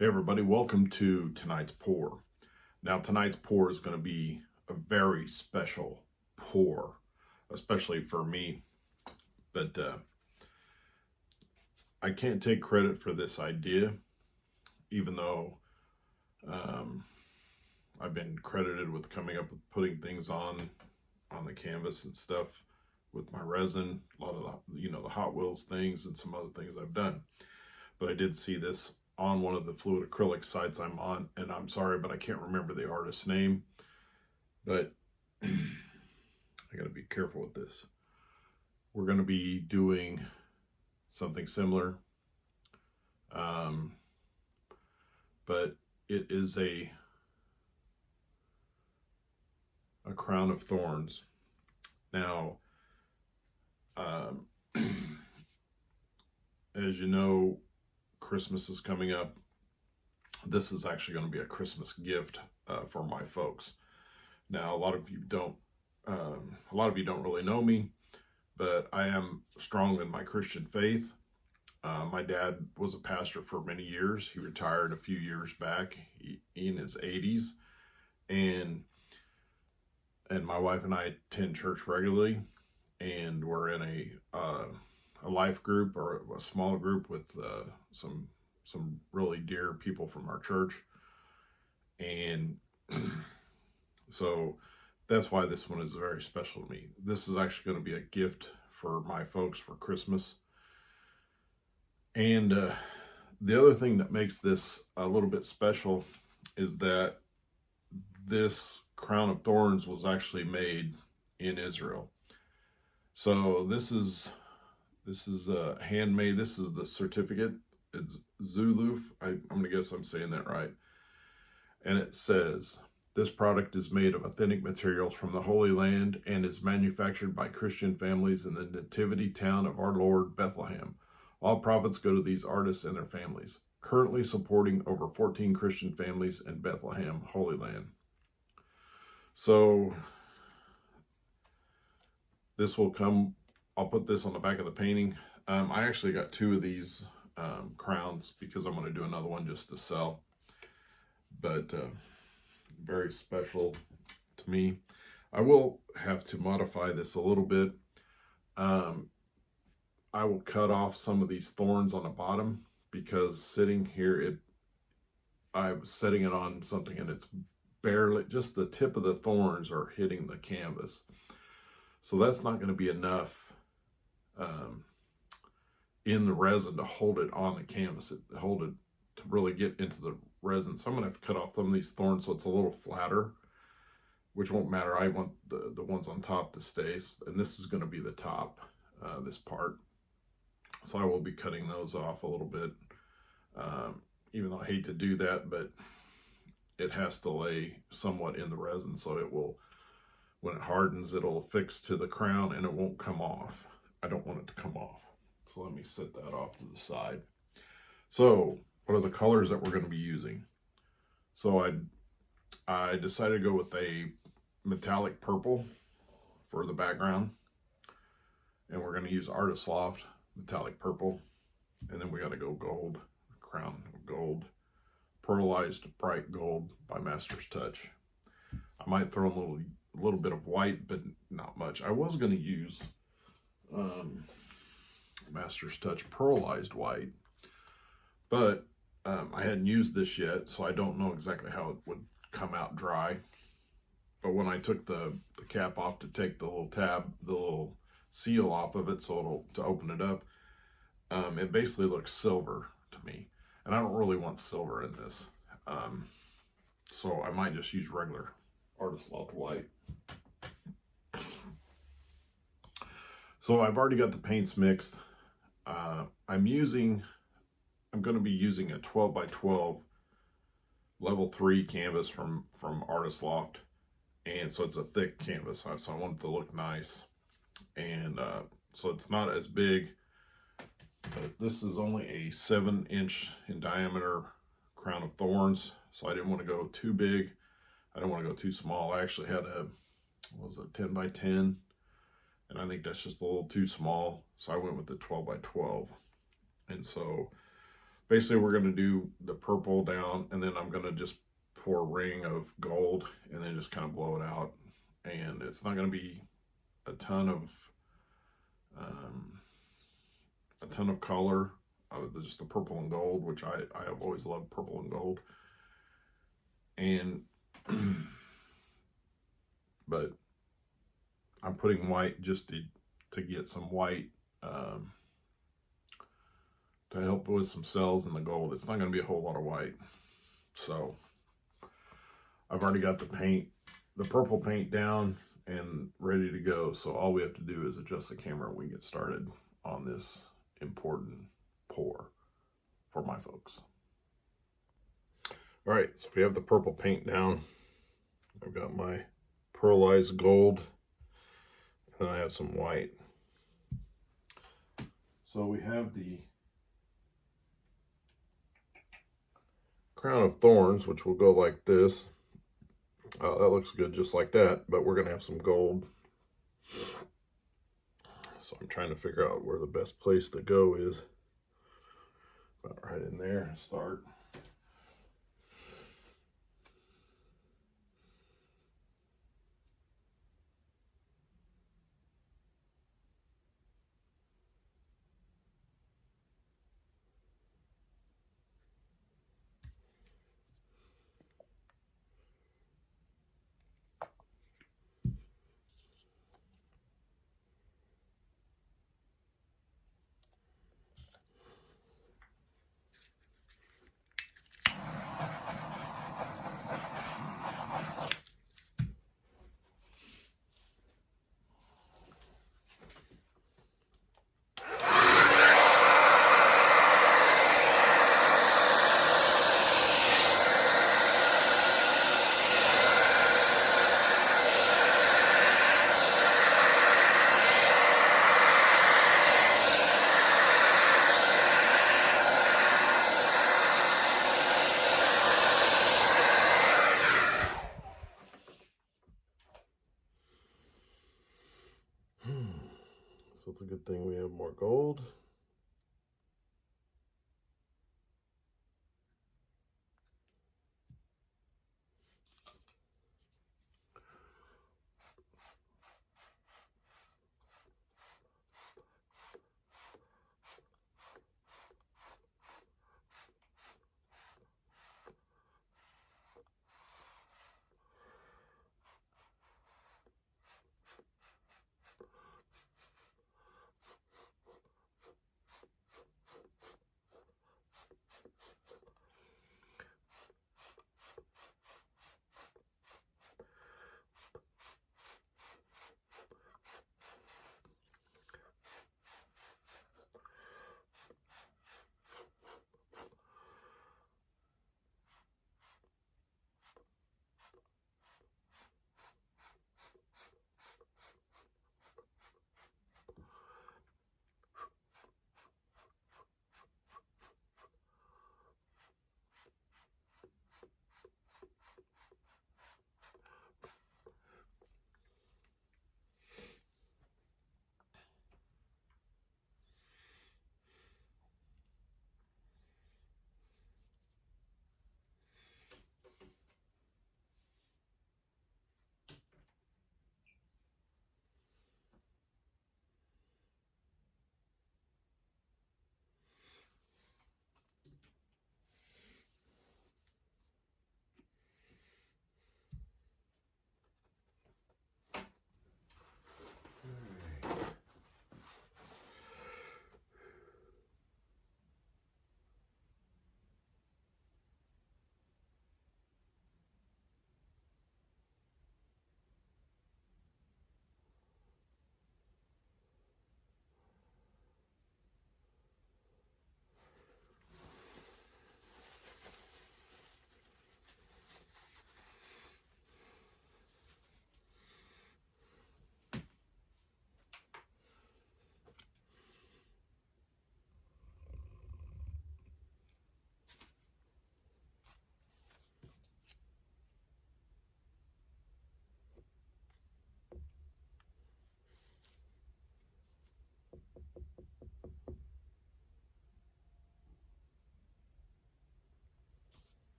Hey everybody, welcome to tonight's pour. Now tonight's pour is going to be a very special pour, especially for me, but I can't take credit for this idea, even though um, I've been credited with coming up with putting things on the canvas and stuff with my resin, a lot of the Hot Wheels things and some other things I've done. But I did see this on one of the fluid acrylic sites I'm on, and I'm sorry, but I can't remember the artist's name. But I got to be careful with this. We're going to be doing something similar, but it is a crown of thorns. Now, as you know, Christmas is coming up. This is actually going to be a Christmas gift for my folks. Now, a lot of you don't really know me, but I am strong in my Christian faith. My dad was a pastor for many years. He retired a few years back in his 80s, and my wife and I attend church regularly, and we're in a life group or a small group with some really dear people from our church, and so that's why this one is very special to me. This is actually going to be a gift for my folks for Christmas. And the other thing that makes this a little bit special is that this crown of thorns was actually made in Israel. So this is handmade. This is the certificate. It's Zuluf. I'm going to guess I'm saying that right. And it says, this product is made of authentic materials from the Holy Land and is manufactured by Christian families in the nativity town of our Lord, Bethlehem. All profits go to these artists and their families, currently supporting over 14 Christian families in Bethlehem, Holy Land. So this will come, I'll put this on the back of the painting. I actually got two of these crowns because I'm going to do another one just to sell. But very special to me. I will have to modify this a little bit. I will cut off some of these thorns on the bottom because sitting here, I was setting it on something and it's barely, just the tip of the thorns are hitting the canvas. So that's not going to be enough in the resin to hold it on the canvas, to really get into the resin. So I'm going to have to cut off some of these thorns so it's a little flatter, which won't matter. I want the ones on top to stay, and this is going to be the top, this part. So I will be cutting those off a little bit, even though I hate to do that, but it has to lay somewhat in the resin, so it will, when it hardens, it'll affix to the crown and it won't come off. I don't want it to come off. So let me set that off to the side. So what are the colors that we're going to be using? So I decided to go with a metallic purple for the background, and we're going to use Artist Loft metallic purple, and then we got to go gold, crown of gold, pearlized bright gold by Master's Touch. I might throw in a little bit of white, but not much. I was going to use Master's Touch pearlized white, but I hadn't used this yet, so I don't know exactly how it would come out dry. But when I took the cap off to take the little seal off of it, so to open it up, it basically looks silver to me, and I don't really want silver in this, so I might just use regular Artist Loft white. So I've already got the paints mixed. I'm going to be using a 12 by 12 level 3 canvas from Artist Loft, and so it's a thick canvas, so I want it to look nice, and so it's not as big, but this is only a 7-inch in diameter crown of thorns, so I didn't want to go too big. I don't want to go too small. I actually had a 10 by 10, and I think that's just a little too small, so I went with the 12 by 12. And so basically we're going to do the purple down, and then I'm going to just pour a ring of gold and then just kind of blow it out. And it's not going to be a ton of color, just the purple and gold, which I have always loved purple and gold. And but I'm putting white just to get some white to help with some cells in the gold. It's not going to be a whole lot of white. So I've already got the purple paint down and ready to go. So all we have to do is adjust the camera and we get started on this important pour for my folks. All right, so we have the purple paint down. I've got my pearlized gold, and I have some white. So we have the crown of thorns, which will go like this. That looks good just like that, but we're gonna have some gold. So I'm trying to figure out where the best place to go is. About right in there, start. So it's a good thing we have more gold.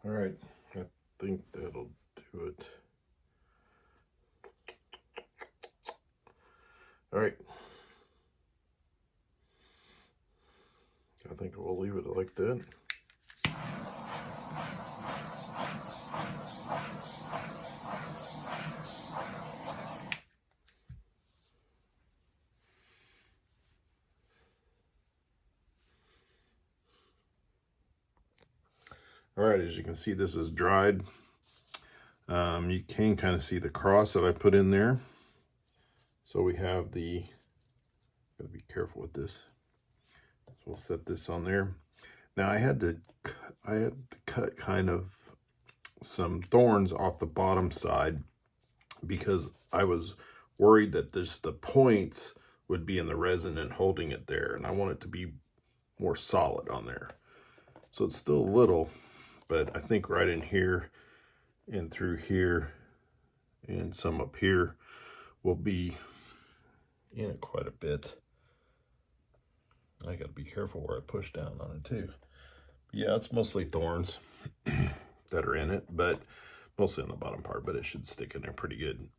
All right, I think that'll do it. All right. I think we'll leave it like that. All right, as you can see, this is dried. You can kind of see the cross that I put in there. So we have the, gotta be careful with this. So we'll set this on there. Now I had to cut kind of some thorns off the bottom side because I was worried that the points would be in the resin and holding it there, and I want it to be more solid on there. So it's still a little, but I think right in here and through here and some up here will be in it quite a bit. I gotta be careful where I push down on it too. Yeah, it's mostly thorns that are in it, but mostly on the bottom part, but it should stick in there pretty good.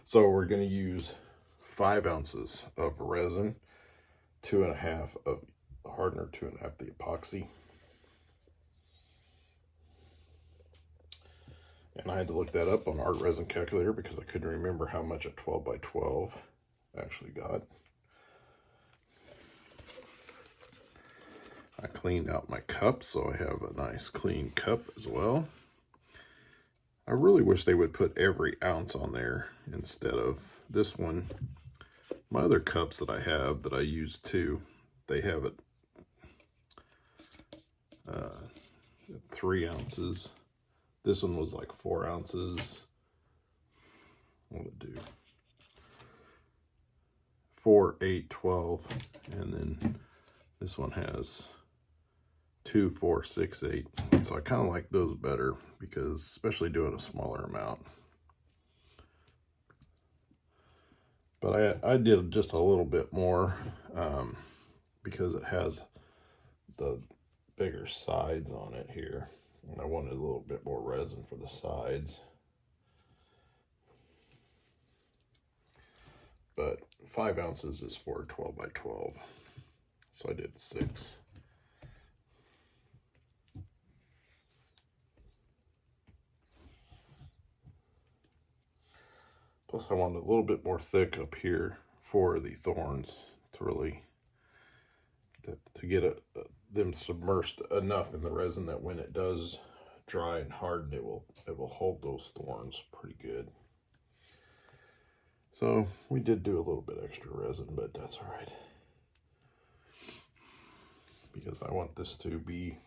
So we're gonna use 5 ounces of resin, 2.5 of hardener, 2.5 the epoxy. And I had to look that up on Art Resin Calculator because I couldn't remember how much a 12 by 12 actually got. I cleaned out my cup, so I have a nice clean cup as well. I really wish they would put every ounce on there instead of this one. My other cups that I have that I use too, they have it 3 ounces. This one was like 4 ounces. What would it do? 4, 8, 12. And then this one has 2, 4, 6, 8. So I kind of like those better because, especially doing a smaller amount. But I did just a little bit more because it has the bigger sides on it here. And I wanted a little bit more resin for the sides. But 5 ounces is for 12 by 12. So I did 6. Plus I wanted a little bit more thick up here for the thorns to really, to get them submersed enough in the resin that when it does dry and harden, it will hold those thorns pretty good. So we did do a little bit extra resin, but that's all right, because I want this to be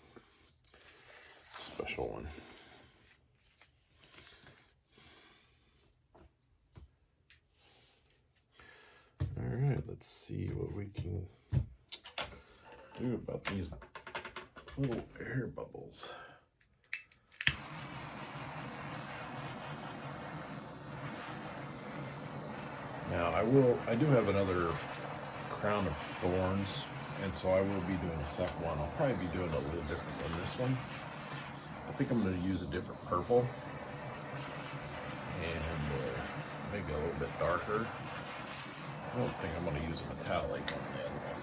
a special one. All right, let's see what we can do about these little air bubbles. Now I do have another crown of thorns, and so I will be doing a second one. I'll probably be doing it a little different than this one. I think I'm going to use a different purple and make it a little bit darker. I don't think I'm going to use a metallic on the other one.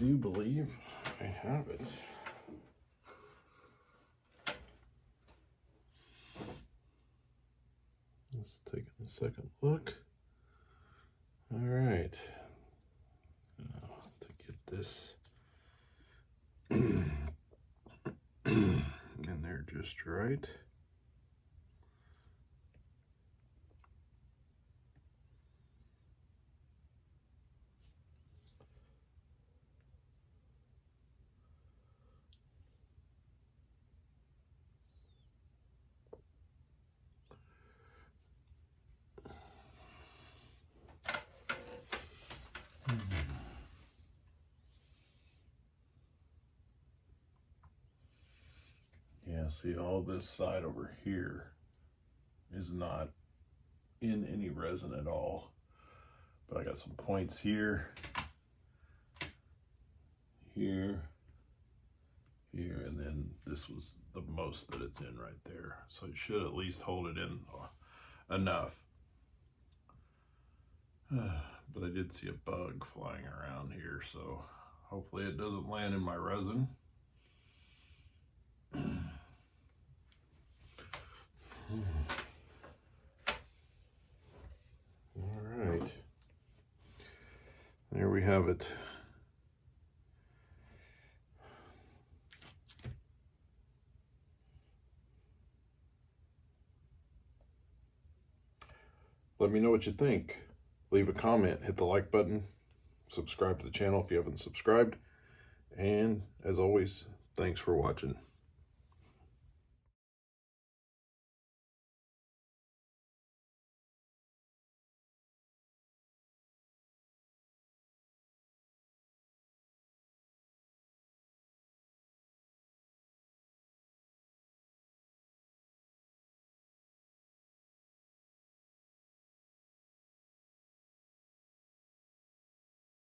do believe I have it. Let's take a second look. All right. Now to get this in there just right. Yeah, see, all this side over here is not in any resin at all. But I got some points here, here, here, and then this was the most that it's in right there. So it should at least hold it in enough. But I did see a bug flying around here, so hopefully it doesn't land in my resin. All right, there we have it. Let me know what you think. Leave a comment, hit the like button, subscribe to the channel if you haven't subscribed, and as always, thanks for watching.